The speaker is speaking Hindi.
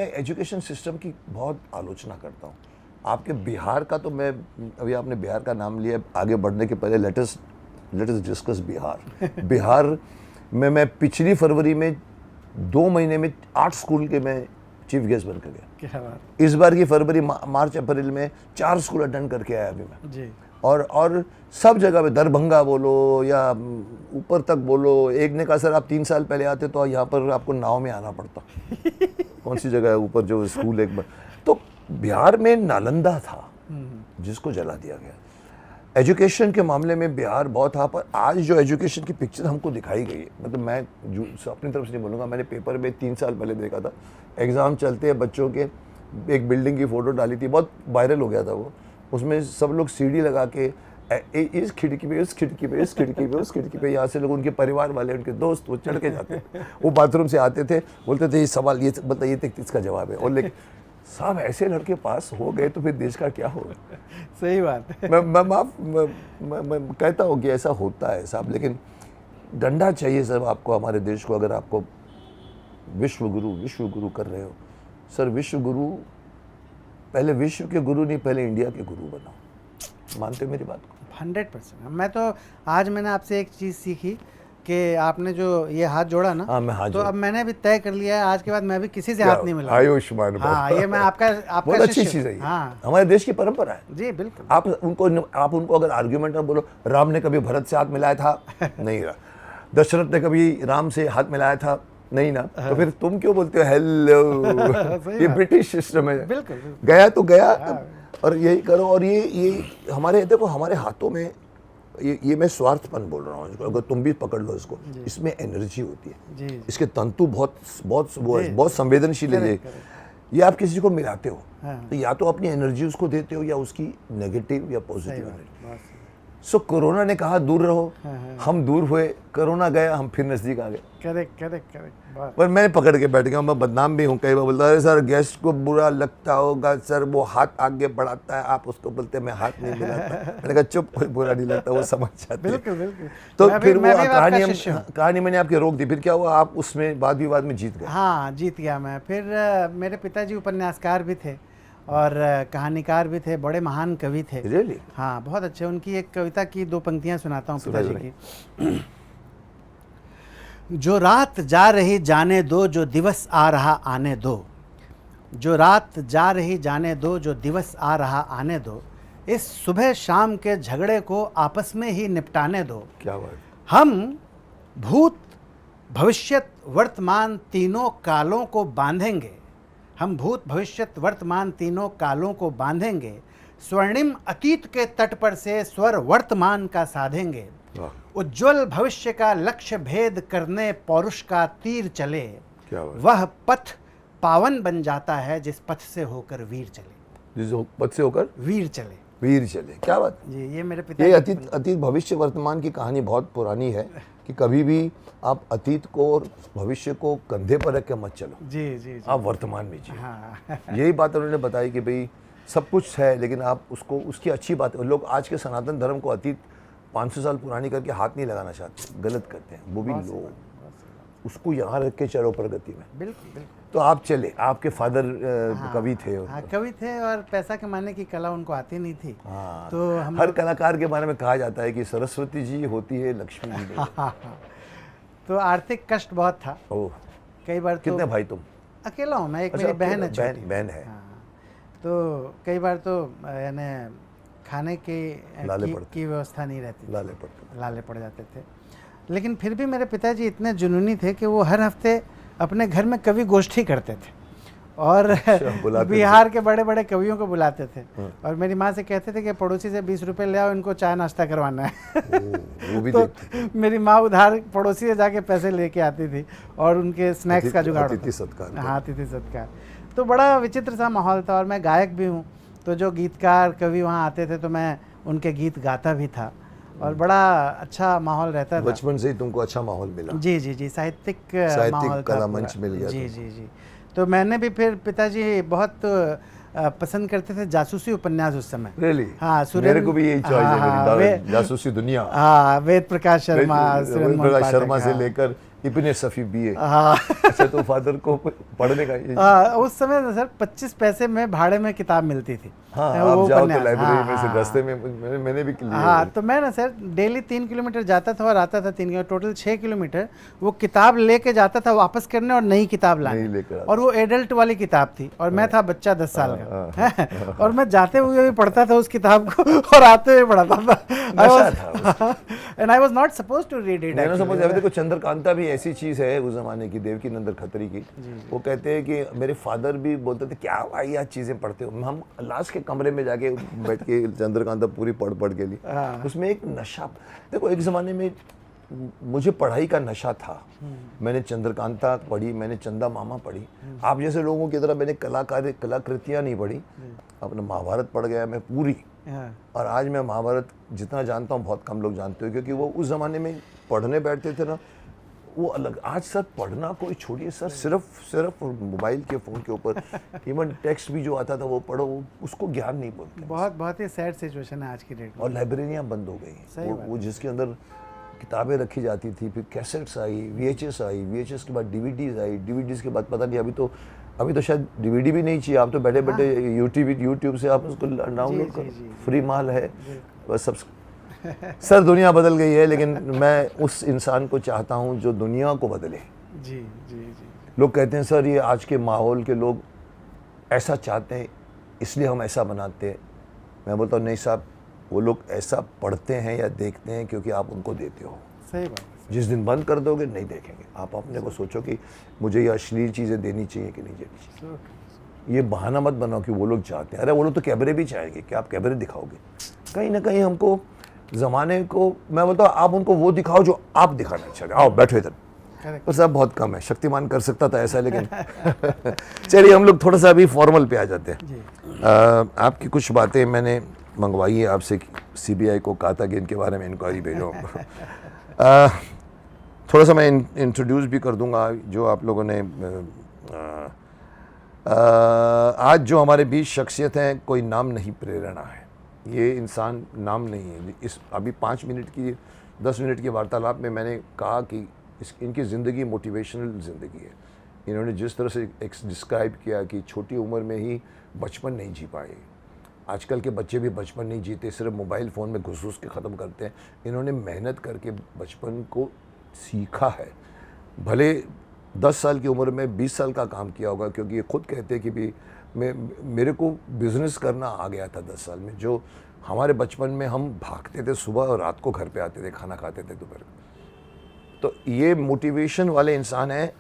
मैं एजुकेशन सिस्टम की बहुत आलोचना करता हूँ। आपके बिहार का तो मैं, अभी आपने बिहार का नाम लिया, आगे बढ़ने के पहले let us discuss Bihar. Bihar में मैं पिछली फरवरी में 2 महीने में 8 स्कूल के मैं चीफ गेस्ट बन कर गया। क्या बात। इस बार की फरवरी मार्च अप्रैल में 4 स्कूल अटेंड करके आया अभी मैं जी। और सब जगह पे, दरभंगा बोलो या ऊपर तक बोलो। एक ने कहा सर आप 3 साल पहले आते तो यहाँ पर आपको नाव में आना पड़ता। कौन सी जगह है ऊपर जो स्कूल एक बार। तो बिहार में नालंदा था जिसको जला दिया गया। एजुकेशन के मामले में बिहार बहुत था, पर आज जो एजुकेशन की पिक्चर हमको दिखाई गई है, मतलब मैं अपनी तरफ से नहीं बोलूँगा, मैंने पेपर में 3 साल पहले देखा था, एग्ज़ाम चलते हैं बच्चों के, एक बिल्डिंग की फ़ोटो डाली थी, बहुत वायरल हो गया था वो। उसमें सब लोग सीढ़ी लगा के इस खिड़की पे, उस खिड़की पे, इस खिड़की पे, उस खिड़की पे, यहाँ से लोग, उनके परिवार वाले, उनके दोस्त, वो चढ़ के जाते थे। वो बाथरूम से आते थे, बोलते थे ये सवाल ये बताइए थे, इसका जवाब है। और लेकिन साहब ऐसे लड़के पास हो गए तो फिर देश का क्या होगा। सही बात है। मैं कहता हूँ कि ऐसा होता है साहब, लेकिन डंडा चाहिए सब आपको, हमारे देश को। अगर आपको विश्व गुरु कर रहे हो सर, विश्व गुरु, पहले विश्व के गुरु नहीं, पहले इंडिया के गुरु बनाओ। मानते हो मेरी बात को? 100%। मैं तो आज मैंने आपसे एक चीज़ सीखी कि आपने जो ये हाथ जोड़ा ना, हाँ, मैं हाथ तो अब मैंने भी तय कर लिया है आज के बाद मैं भी किसी से हाथ नहीं मिला। आयुष्मान। हाँ, ये मैं आपका बहुत अच्छी चीज़ है। हाँ, हमारे देश की परंपरा है। जी बिल्कुल। आप उनको अगर आर्ग्यूमेंट में बोलो, राम ने कभी भरत से हाथ मिलाया था? नहीं रहा। दशरथ ने कभी राम से हाथ मिलाया था? नहीं ना। तो फिर तुम क्यों बोलते हो हेलो? ये ब्रिटिश सिस्टम है। बिल्कुल। गया तो गया, और यही करो। और ये हमारे, देखो हमारे हाथों में, ये मैं स्वार्थपन बोल रहा हूँ, अगर तुम भी पकड़ लो इसको, इसमें एनर्जी होती है जी। इसके तंतु बहुत संवेदनशील है। ये आप किसी को मिलाते हो तो या तो अपनी एनर्जी उसको देते हो या उसकी नेगेटिव या पॉजिटिव एनर्जी। सो कोरोना ने कहा दूर रहो, हम दूर हुए, कोरोना गया, हम फिर नजदीक आ गए। करेक्ट। पर मैं पकड़ के बैठ गया, मैं बदनाम भी हूँ। कई बार बोलता है सर गेस्ट को बुरा लगता होगा सर, वो हाथ आगे बढ़ाता है, आप उसको बोलते मैं हाथ नहीं मिलाता। मैंने कहा चुप, कोई बुरा नहीं लगता, वो समझ जाते। बिल्कुल। तो फिर वो कहानी मैंने आपकी रोक दी। फिर क्या हुआ, आप उसमें वाद विवाद में जीत गए? हाँ, जीत गया मैं। फिर मेरे पिताजी उपन्यासकार भी थे और कहानीकार भी थे, बड़े महान कवि थे। Really? हाँ, बहुत अच्छे। उनकी एक कविता की 2 पंक्तियाँ सुनाता हूँ पिताजी की। जो रात जा रही जाने दो, जो दिवस आ रहा आने दो। जो रात जा रही जाने दो, जो दिवस आ रहा आने दो। इस सुबह शाम के झगड़े को आपस में ही निपटाने दो। क्या बात। हम भूत भविष्यत वर्तमान तीनों कालों को बांधेंगे। हम भूत भविष्यत वर्तमान तीनों कालों को बांधेंगे। स्वर्णिम अतीत के तट पर से स्वर वर्तमान का साधेंगे। उज्जवल भविष्य का लक्ष्य भेद करने पौरुष का तीर चले। क्या बात। वह पथ पावन बन जाता है जिस पथ से होकर वीर चले। जिस पथ से होकर वीर चले। वीर चले, क्या बात जी। ये मेरे पिता, ये अतीत भविष्य वर्तमान की कहानी बहुत पुरानी है कि कभी भी आप अतीत को और भविष्य को कंधे पर रख के मत चलो। जी। आप वर्तमान में जियो। हाँ। यही बात उन्होंने बताई कि भाई सब कुछ है, लेकिन आप उसको, उसकी अच्छी बात है। लोग आज के सनातन धर्म को अतीत 500 साल पुरानी करके हाथ नहीं लगाना चाहते, गलत करते हैं। वो भी लोग उसको यहाँ रख के चलो प्रगति में। बिल्कुल। तो आप चले, आपके फादर कवि थे। हाँ, कवि थे और पैसा कमाने की कला उनको आती नहीं थी। हाँ, तो हम हर कलाकार के बारे में कहा जाता है कि सरस्वती जी होती है लक्ष्मी जी। तो आर्थिक कष्ट बहुत था। ओह, कई बार कितने तो भाई तुम? अकेला हूँ मैं, एक मेरी बहन है, बहन है। हाँ, तो कई बार तो यानी खाने की व्यवस्था नहीं रहती, लाले पड़ जाते थे। लेकिन फिर भी मेरे पिताजी इतने जुनूनी थे कि वो हर हफ्ते अपने घर में कवि गोष्ठी करते थे और बिहार के बड़े बड़े कवियों को बुलाते थे। और मेरी माँ से कहते थे कि पड़ोसी से 20 रुपए ले आओ, इनको चाय नाश्ता करवाना है। वो भी तो मेरी माँ उधार पड़ोसी से जाके पैसे लेके आती थी और उनके स्नैक्स का जुगाड़। अतिथि सत्कार। हाँ, अतिथि सत्कार। तो बड़ा विचित्र सा माहौल था। और मैं गायक भी हूँ, तो जो गीतकार कवि वहाँ आते थे तो मैं उनके गीत गाता भी था और बड़ा अच्छा माहौल रहता था। बचपन से ही तुमको अच्छा माहौल मिला? जी। साहित्यिक माहौल कला मंच मिल गया। जी। तो मैंने भी फिर, पिताजी बहुत पसंद करते थे जासूसी उपन्यास उस समय। Really? हाँ, मेरे को भी यही चॉइस है, जासूसी दुनिया। हाँ, वेद प्रकाश शर्मा से लेकर इब्ने सफ़ी BA। हाँ अच्छा, तो फादर को पढ़ने का उस समय ना सर 25 पैसे में भाड़े में किताब मिलती थी। हाँ, वो आप जाओ तो उपन्यास, लाइब्रेरी में हाँ, से हाँ, रास्ते में मैंने भी लिए हाँ। हुए। तो मैं ना सर डेली 3 किलोमीटर जाता था और आता था 3 किलोमीटर, टोटल 6 किलोमीटर वो किताब लेके जाता था वापस करने और नई किताब नहीं लाने। लेकर आता। और वो एडल्ट वाली किताब थी और मैं था बच्चा 10 साल का और मैं जाते हुए भी पढ़ता था उस किताब को और आते हुए पढ़ता था। नशा था and I was not supposed to read it. समझ अभी देखो, चंद्रकांता भी ऐसी चीज है उस जमाने की, देवकी नंदन खत्री की। वो कहते हैं कि मेरे फादर भी बोलते थे क्या भाई आज चीजें पढ़ते हो। हम लास्ट के कमरे में जाके बैठ के चंद्रकांता पूरी पढ़ के ली। उसमें एक नशा, देखो एक ज़माने में मुझे पढ़ाई का नशा था। मैंने चंद्रकांता पढ़ी, मैंने चंदा मामा पढ़ी। आप जैसे लोगों की तरह मैंने कलाकृतियाँ नहीं पढ़ी। अपना महाभारत पढ़ गया मैं पूरी। और आज मैं महाभारत जितना जानता हूँ बहुत कम लोग जानते हो, क्योंकि वो उस ज़माने में पढ़ने बैठते थे ना, वो अलग। आज सर पढ़ना कोई छोड़िए सर, सिर्फ मोबाइल के फ़ोन के ऊपर इवन टेक्स्ट भी जो आता था वो पढ़ो, उसको ज्ञान नहीं बोलते। बहुत ही सैड सिचुएशन है आज की डेट में। और लाइब्रेरियाँ बंद हो गई। वो जिसके अंदर किताबें रखी जाती थी, फिर कैसेट्स आई, VHS आई, VHS के बाद DVDs आई, DVDs के बाद पता नहीं, अभी तो शायद DVD भी नहीं चाहिए। आप तो बैठे बैठे यूट्यूब से आप उसको डाउनलोड करो, फ्री माल है बस सब। सर दुनिया बदल गई है, लेकिन मैं उस इंसान को चाहता हूं जो दुनिया को बदले। जी जी जी। लोग कहते हैं सर ये आज के माहौल के लोग ऐसा चाहते हैं इसलिए हम ऐसा बनाते हैं। मैं बोलता हूँ नहीं साहब, वो लोग ऐसा पढ़ते हैं या देखते हैं क्योंकि आप उनको देते हो। सही बात। जिस दिन बंद कर दोगे नहीं देखेंगे। आप अपने को सोचो कि मुझे ये अश्लील चीज़ें देनी चाहिए कि नहीं देनी चाहिए। ये बहाना मत बनाओ कि वो लोग चाहते हैं। अरे वो लोग तो कैमरे भी चाहेंगे कि आप कैमरे दिखाओगे। कहीं ना कहीं हमको ज़माने को, मैं बोलता हूँ आप उनको वो दिखाओ जो आप दिखाना चाहते। आओ बैठो इधर। तो सब बहुत कम है, शक्तिमान कर सकता था ऐसा, लेकिन चलिए हम लोग थोड़ा सा अभी फॉर्मल पे आ जाते हैं। आपकी कुछ बातें मैंने मंगवाई है आपसे। CBI को कहा था कि इनके बारे में इंक्वायरी भेजो। थोड़ा सा मैं इंट्रोड्यूस भी कर दूंगा जो आप लोगों ने आज जो हमारे बीच शख्सियत हैं, कोई नाम नहीं प्रेरणा है। ये इंसान नाम नहीं है। इस अभी 5 मिनट की 10 मिनट की वार्तालाप में मैंने कहा कि इनकी ज़िंदगी मोटिवेशनल ज़िंदगी है। इन्होंने जिस तरह से डिस्क्राइब किया कि छोटी उम्र में ही बचपन नहीं जी पाए। आजकल के बच्चे भी बचपन नहीं जीते, सिर्फ मोबाइल फ़ोन में घुस के ख़त्म करते हैं। इन्होंने मेहनत करके बचपन को सीखा है। भले 10 साल की उम्र में 20 साल का काम किया होगा, क्योंकि ये खुद कहते हैं कि भी मेरे को बिज़नेस करना आ गया था 10 साल में। जो हमारे बचपन में हम भागते थे सुबह और रात को घर पे आते थे, खाना खाते थे दोपहर। तो ये मोटिवेशन वाले इंसान हैं